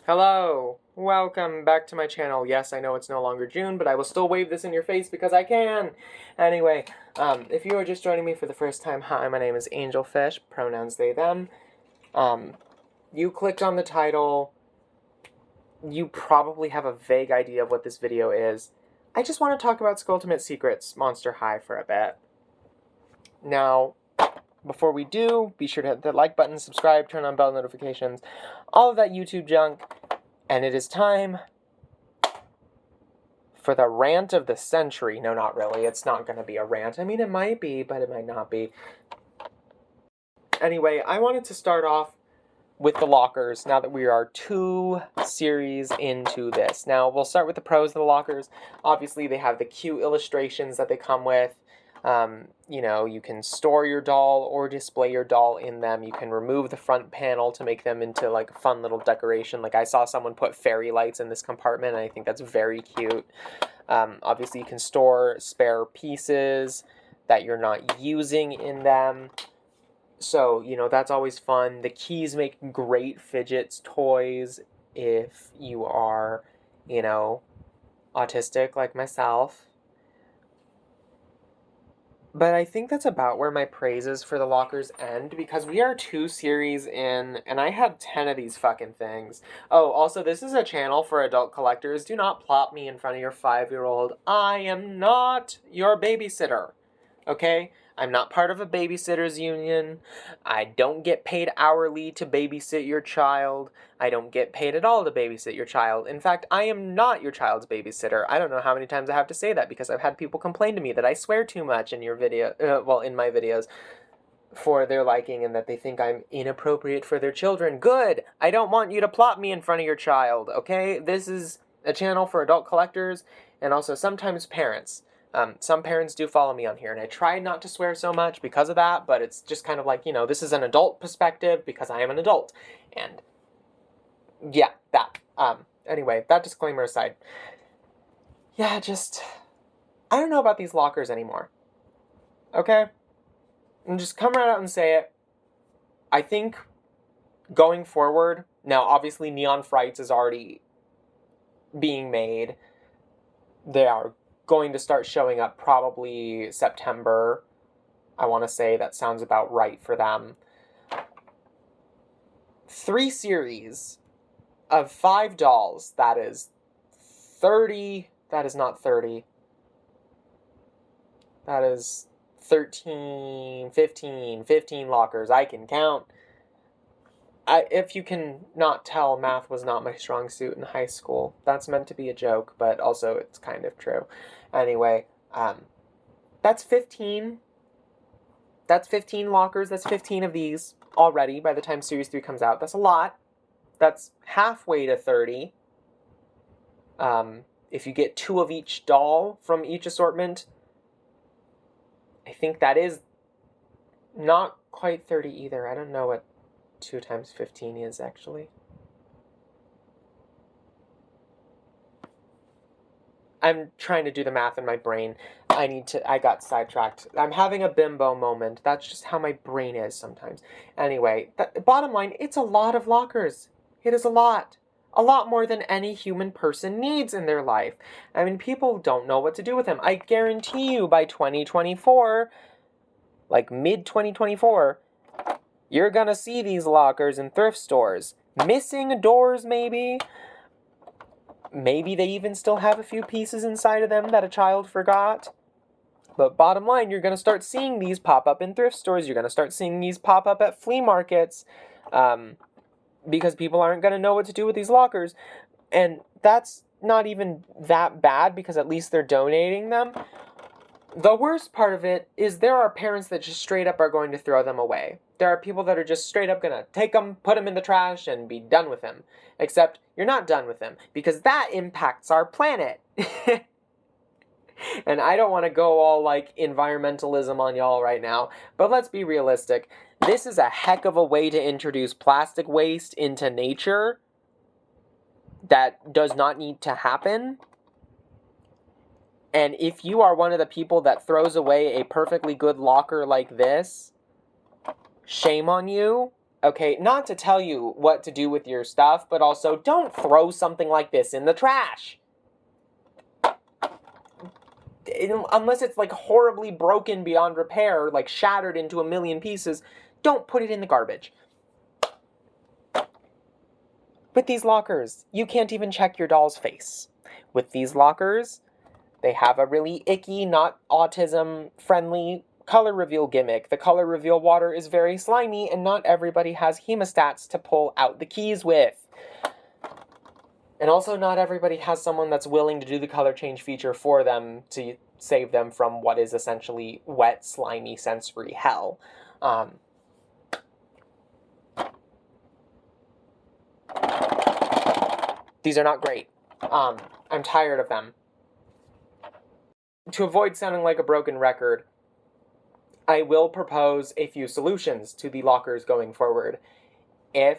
Hello, welcome back to my channel. Yes, I know it's no longer June, but I will still wave this in your face because I can. Anyway, if you are just joining me for the first time, hi, my name is Angelfish, pronouns they, them. You clicked on the title. You probably have a vague idea of what this video is. I just want to talk about Skultimate Secrets Monster High for a bit. Now, before we do, be sure to hit the like button, subscribe, turn on bell notifications, all of that YouTube junk. And it is time for the rant of the century. No, not really. It's not going to be a rant. I mean, it might be, but it might not be. Anyway, I wanted to start off with the lockers now that we are 2 series into this. Now, we'll start with the pros of the lockers. Obviously, they have the cute illustrations that they come with. You know, you can store your doll or display your doll in them. You can remove the front panel to make them into like a fun little decoration. Like I saw someone put fairy lights in this compartment, and I think that's very cute. Obviously, you can store spare pieces that you're not using in them. So, you know, that's always fun. The keys make great fidgets toys if you are, you know, autistic like myself. But I think that's about where my praises for the lockers end, because we are 2 series in, and I have 10 of these fucking things. Oh, also, this is a channel for adult collectors. Do not plop me in front of your 5-year-old. I am not your babysitter, okay? I'm not part of a babysitters union. I don't get paid hourly to babysit your child. I don't get paid at all to babysit your child. In fact, I am not your child's babysitter. I don't know how many times I have to say that because I've had people complain to me that I swear too much in your video, in my videos for their liking, and that they think I'm inappropriate for their children. Good! I don't want you to plop me in front of your child, okay? This is a channel for adult collectors and also sometimes parents. Some parents do follow me on here, and I try not to swear so much because of that, but it's just kind of like, you know, this is an adult perspective because I am an adult. And yeah, that. Anyway, that disclaimer aside. Yeah, just, I don't know about these lockers anymore. Okay? And just come right out and say it. I think going forward, now obviously Neon Frights is already being made. They are going to start showing up probably September. I want to say that sounds about right for them. 3 series of 5 dolls, that is 30, that is not 30. That is 13, 15 lockers. I can count. If you can not tell, math was not my strong suit in high school. That's meant to be a joke, but also it's kind of true. Anyway, that's 15. That's 15 lockers. That's 15 of these already by the time Series 3 comes out. That's a lot. That's halfway to 30. If you get 2 of each doll from each assortment, I think that is not quite 30 either. I don't know what 2 times 15 is, actually. I'm trying to do the math in my brain. I got sidetracked. I'm having a bimbo moment. That's just how my brain is sometimes. Anyway, bottom line, it's a lot of lockers. It is a lot. A lot more than any human person needs in their life. I mean, people don't know what to do with them. I guarantee you by 2024, like mid-2024, you're gonna see these lockers in thrift stores. Missing doors, maybe? Maybe they even still have a few pieces inside of them that a child forgot. But bottom line, you're going to start seeing these pop up in thrift stores. You're going to start seeing these pop up at flea markets. Because people aren't going to know what to do with these lockers. And that's not even that bad because at least they're donating them. The worst part of it is there are parents that just straight up are going to throw them away. There are people that are just straight up going to take them, put them in the trash, and be done with them. Except you're not done with them because that impacts our planet. And I don't want to go all like environmentalism on y'all right now, but let's be realistic. This is a heck of a way to introduce plastic waste into nature that does not need to happen. And if you are one of the people that throws away a perfectly good locker like this, shame on you. Okay, not to tell you what to do with your stuff, but also don't throw something like this in the trash. Unless it's like horribly broken beyond repair, like shattered into a million pieces, don't put it in the garbage. With these lockers, you can't even check your doll's face. With these lockers, they have a really icky, not autism-friendly color reveal gimmick. The color reveal water is very slimy, and not everybody has hemostats to pull out the keys with. And also, not everybody has someone that's willing to do the color change feature for them to save them from what is essentially wet, slimy, sensory hell. These are not great. I'm tired of them. To avoid sounding like a broken record, I will propose a few solutions to the lockers going forward. If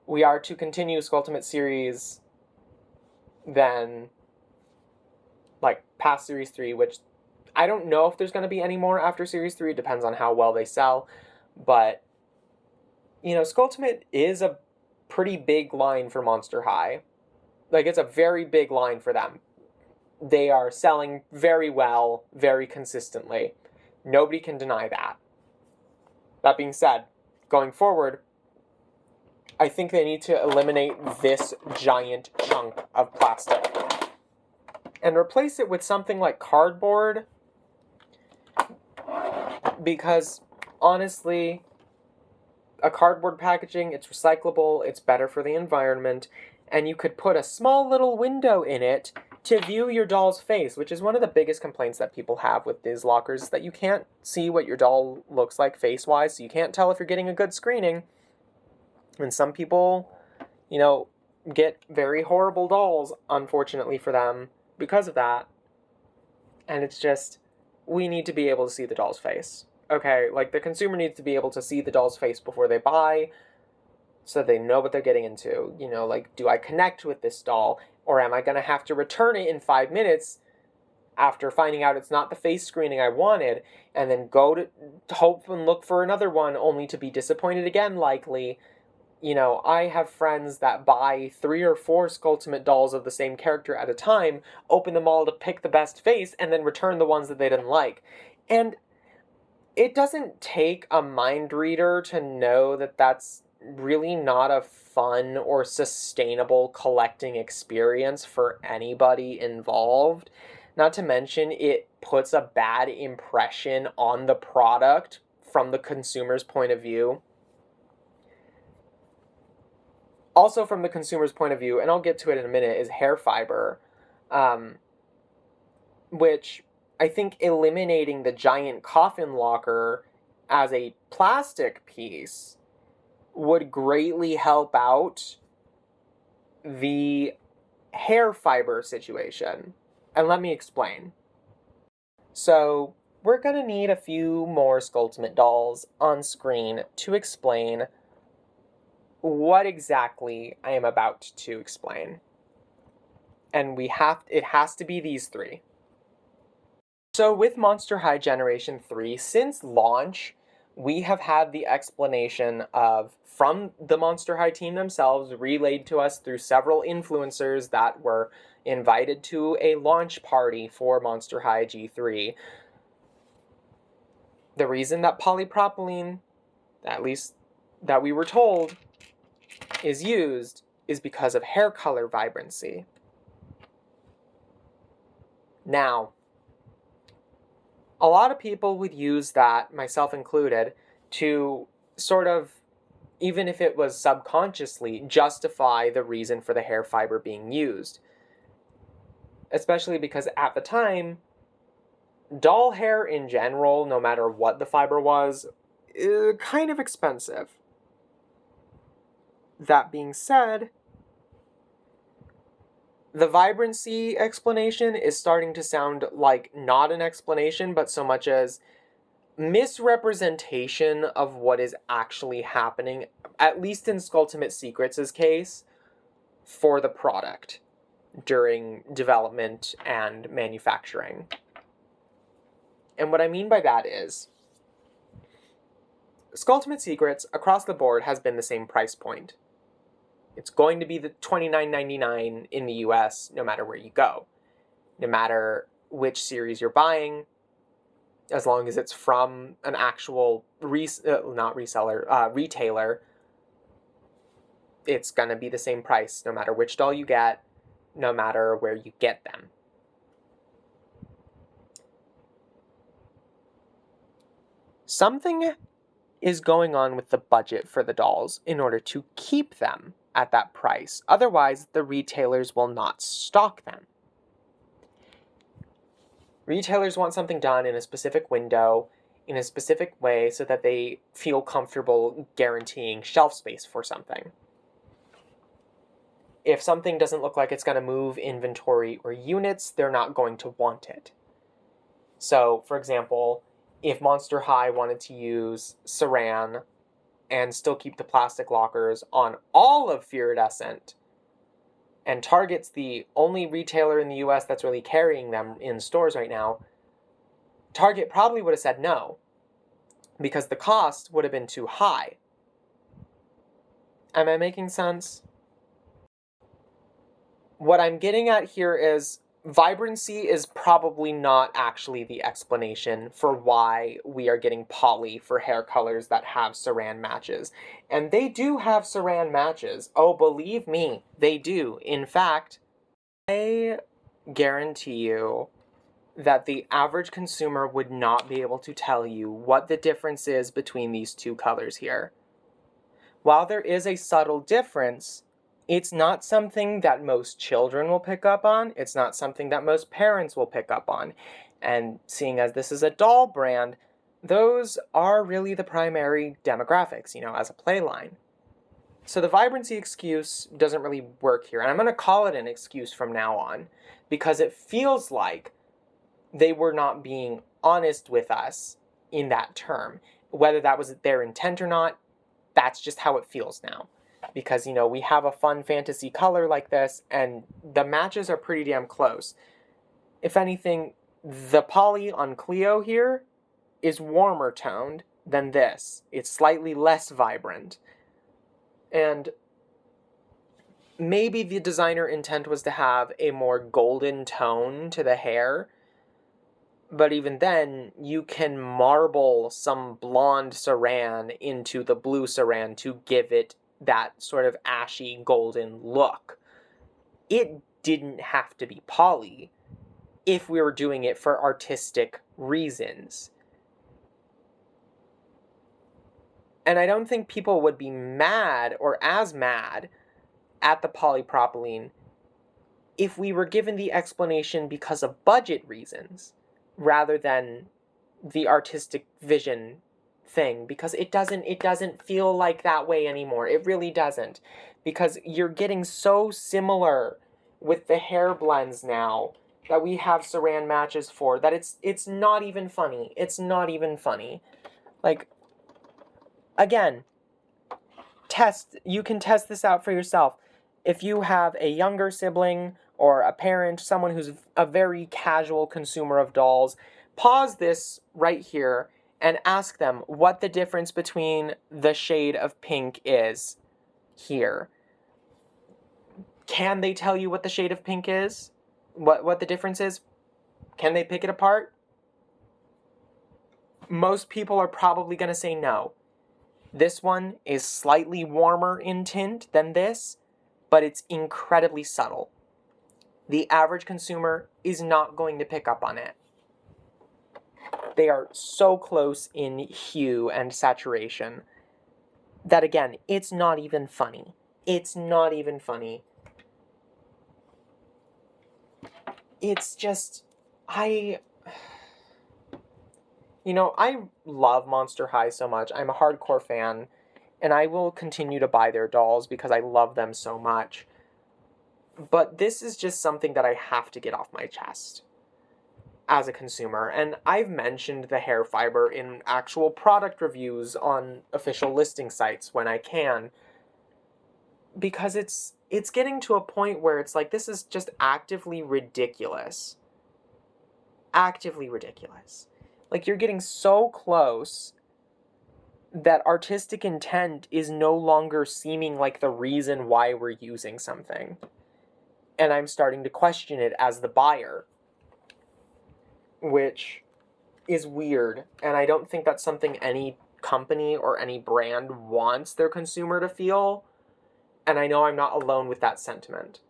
we are to continue Skultimate series, then, like, past Series 3, which I don't know if there's going to be any more after Series 3, it depends on how well they sell, but, you know, Skultimate is a pretty big line for Monster High. Like, it's a very big line for them. They are selling very well, very consistently. Nobody can deny that. That being said, going forward, I think they need to eliminate this giant chunk of plastic and replace it with something like cardboard, because honestly, a cardboard packaging, it's recyclable, it's better for the environment, and you could put a small little window in it to view your doll's face, which is one of the biggest complaints that people have with these lockers, is that you can't see what your doll looks like face-wise, so you can't tell if you're getting a good screening. And some people, you know, get very horrible dolls, unfortunately for them, because of that. And it's just, we need to be able to see the doll's face. Okay, like, the consumer needs to be able to see the doll's face before they buy, so they know what they're getting into. You know, like, do I connect with this doll, or am I going to have to return it in 5 minutes after finding out it's not the face screening I wanted, and then go to hope and look for another one, only to be disappointed again, likely. You know, I have friends that buy 3 or 4 Skultimate dolls of the same character at a time, open them all to pick the best face, and then return the ones that they didn't like. And it doesn't take a mind reader to know that that's really not a fun or sustainable collecting experience for anybody involved. Not to mention, it puts a bad impression on the product from the consumer's point of view. Also, from the consumer's point of view, and I'll get to it in a minute, is hair fiber, which I think eliminating the giant coffin locker as a plastic piece would greatly help out the hair fiber situation. And let me explain. So, we're going to need a few more Skultimate dolls on screen to explain what exactly I am about to explain. And it has to be these 3. So with Monster High Generation 3, since launch, we have had the explanation from the Monster High team themselves, relayed to us through several influencers that were invited to a launch party for Monster High G3. The reason that polypropylene, at least that we were told, is used is because of hair color vibrancy. Now, a lot of people would use that, myself included, to sort of, even if it was subconsciously, justify the reason for the hair fiber being used. Especially because at the time, doll hair in general, no matter what the fiber was, is kind of expensive. That being said, the vibrancy explanation is starting to sound like not an explanation, but so much as misrepresentation of what is actually happening, at least in Skultimate Secrets' case, for the product during development and manufacturing. And what I mean by that is, Skultimate Secrets across the board has been the same price point. It's going to be the $29.99 in the US no matter where you go. No matter which series you're buying, as long as it's from an actual retailer, it's going to be the same price no matter which doll you get, no matter where you get them. Something is going on with the budget for the dolls in order to keep them at that price. Otherwise, the retailers will not stock them. Retailers want something done in a specific window, in a specific way, so that they feel comfortable guaranteeing shelf space for something. If something doesn't look like it's going to move inventory or units, they're not going to want it. So, for example, if Monster High wanted to use Saran and still keep the plastic lockers on all of Iridescent, and Target's the only retailer in the US that's really carrying them in stores right now, Target probably would have said no, because the cost would have been too high. Am I making sense? What I'm getting at here is vibrancy is probably not actually the explanation for why we are getting poly for hair colors that have Saran matches. And they do have Saran matches. Oh, believe me, they do. In fact, I guarantee you that the average consumer would not be able to tell you what the difference is between these two colors here. While there is a subtle difference, it's not something that most children will pick up on. It's not something that most parents will pick up on. And seeing as this is a doll brand, those are really the primary demographics, as a play line. So the vibrancy excuse doesn't really work here. And I'm going to call it an excuse from now on, because it feels like they were not being honest with us in that term. Whether that was their intent or not, that's just how it feels now. Because, we have a fun fantasy color like this, and the matches are pretty damn close. If anything, the poly on Cleo here is warmer toned than this. It's slightly less vibrant. And maybe the designer intent was to have a more golden tone to the hair, but even then, you can marble some blonde Saran into the blue Saran to give it that sort of ashy golden look. It didn't have to be poly if we were doing it for artistic reasons. And I don't think people would be mad or as mad at the polypropylene if we were given the explanation because of budget reasons rather than the artistic vision thing, because it doesn't feel like that way anymore. It really doesn't, because you're getting so similar with the hair blends now that we have Saran matches for that it's not even funny. It's not even funny. Like, again, you can test this out for yourself. If you have a younger sibling or a parent, someone who's a very casual consumer of dolls, pause this right here and ask them what the difference between the shade of pink is here. Can they tell you what the shade of pink is? What the difference is? Can they pick it apart? Most people are probably going to say no. This one is slightly warmer in tint than this, but it's incredibly subtle. The average consumer is not going to pick up on it. They are so close in hue and saturation that, again, it's not even funny. It's not even funny. It's just, I love Monster High so much. I'm a hardcore fan, and I will continue to buy their dolls because I love them so much. But this is just something that I have to get off my chest as a consumer. And I've mentioned the hair fiber in actual product reviews on official listing sites when I can, because it's getting to a point where it's like, this is just actively ridiculous. Actively ridiculous. Like, you're getting so close that artistic intent is no longer seeming like the reason why we're using something. And I'm starting to question it as the buyer, which is weird. And I don't think that's something any company or any brand wants their consumer to feel. And I know I'm not alone with that sentiment.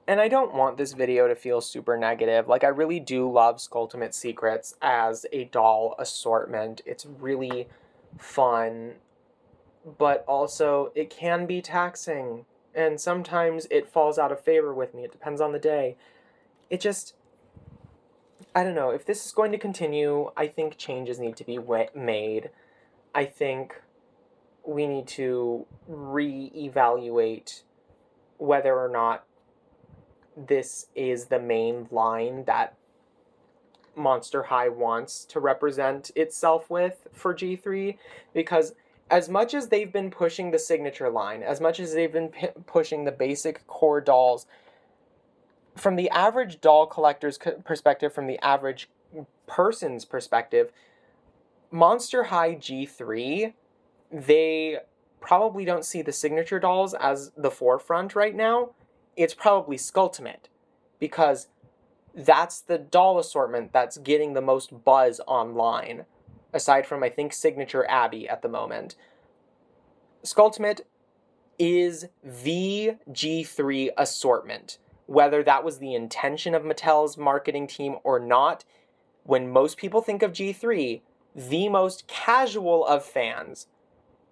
And I don't want this video to feel super negative. Like, I really do love Skultimate Secrets as a doll assortment. It's really fun, but also it can be taxing. And sometimes it falls out of favor with me. It depends on the day. It just, I don't know. If this is going to continue, I think changes need to be made. I think we need to reevaluate whether or not this is the main line that Monster High wants to represent itself with for G3, because as much as they've been pushing the signature line, as much as they've been pushing the basic core dolls, from the average doll collector's perspective, from the average person's perspective, Monster High G3, they probably don't see the signature dolls as the forefront right now. It's probably Skultimate, because that's the doll assortment that's getting the most buzz online, aside from, I think, Signature Abby at the moment. Skultimate is the G3 assortment. Whether that was the intention of Mattel's marketing team or not, when most people think of G3, the most casual of fans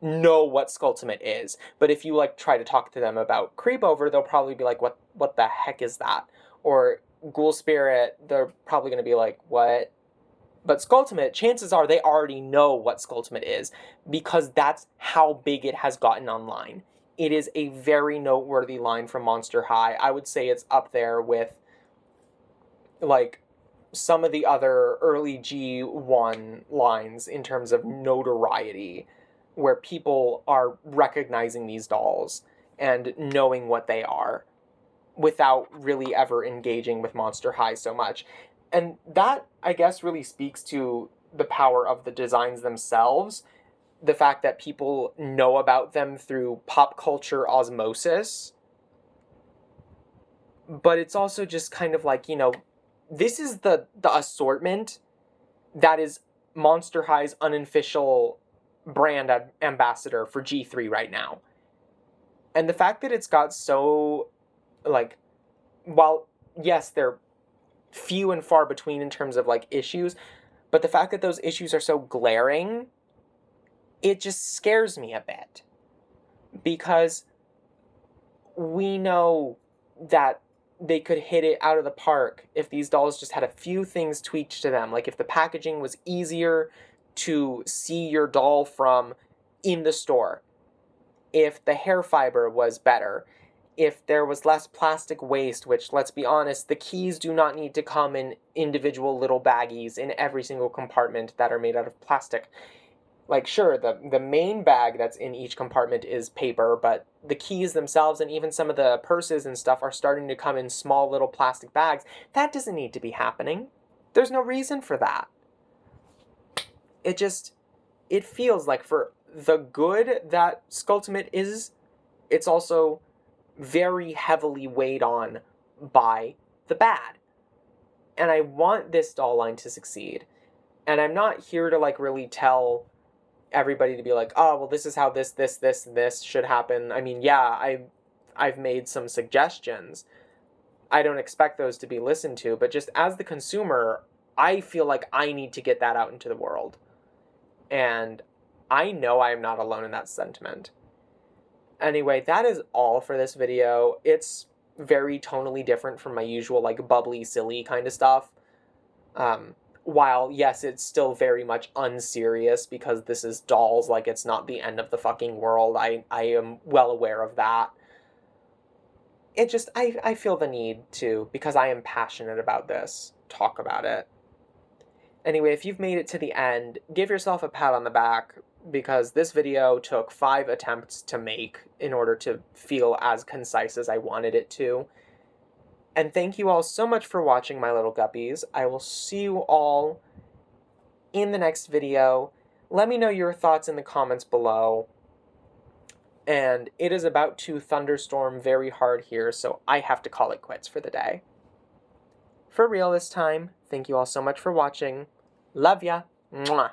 know what Skultimate is. But if you like try to talk to them about Creepover, they'll probably be like, what the heck is that? Or Ghoul Spirit, they're probably going to be like, what? But Skultimate, chances are they already know what Skultimate is, because that's how big it has gotten online. It is a very noteworthy line from Monster High. I would say it's up there with, like, some of the other early G1 lines in terms of notoriety, where people are recognizing these dolls and knowing what they are without really ever engaging with Monster High so much. And that, I guess, really speaks to the power of the designs themselves, the fact that people know about them through pop culture osmosis. But it's also just kind of like, this is the assortment that is Monster High's unofficial brand ambassador for G3 right now. And the fact that it's got so, like, while, yes, they're few and far between in terms of, like, issues, but the fact that those issues are so glaring, it just scares me a bit. Because we know that they could hit it out of the park if these dolls just had a few things tweaked to them. Like if the packaging was easier to see your doll from in the store, if the hair fiber was better, if there was less plastic waste, which, let's be honest, the keys do not need to come in individual little baggies in every single compartment that are made out of plastic. Like, sure, the main bag that's in each compartment is paper, but the keys themselves and even some of the purses and stuff are starting to come in small little plastic bags. That doesn't need to be happening. There's no reason for that. It feels like for the good that Skultimate is, it's also very heavily weighed on by the bad. And I want this doll line to succeed. And I'm not here to, like, really tell everybody to be like, oh, well, this is how this, and this should happen. I mean, yeah, I've made some suggestions. I don't expect those to be listened to, but just as the consumer, I feel like I need to get that out into the world. And I know I am not alone in that sentiment. Anyway, that is all for this video. It's very tonally different from my usual, like, bubbly, silly kind of stuff. While, yes, it's still very much unserious because this is dolls, like, it's not the end of the fucking world. I am well aware of that. It just, I feel the need to, because I am passionate about this, talk about it. Anyway, if you've made it to the end, give yourself a pat on the back, because this video took 5 attempts to make in order to feel as concise as I wanted it to. And thank you all so much for watching, my little guppies. I will see you all in the next video. Let me know your thoughts in the comments below. And it is about to thunderstorm very hard here, so I have to call it quits for the day. For real this time, thank you all so much for watching. Love ya. Mwah.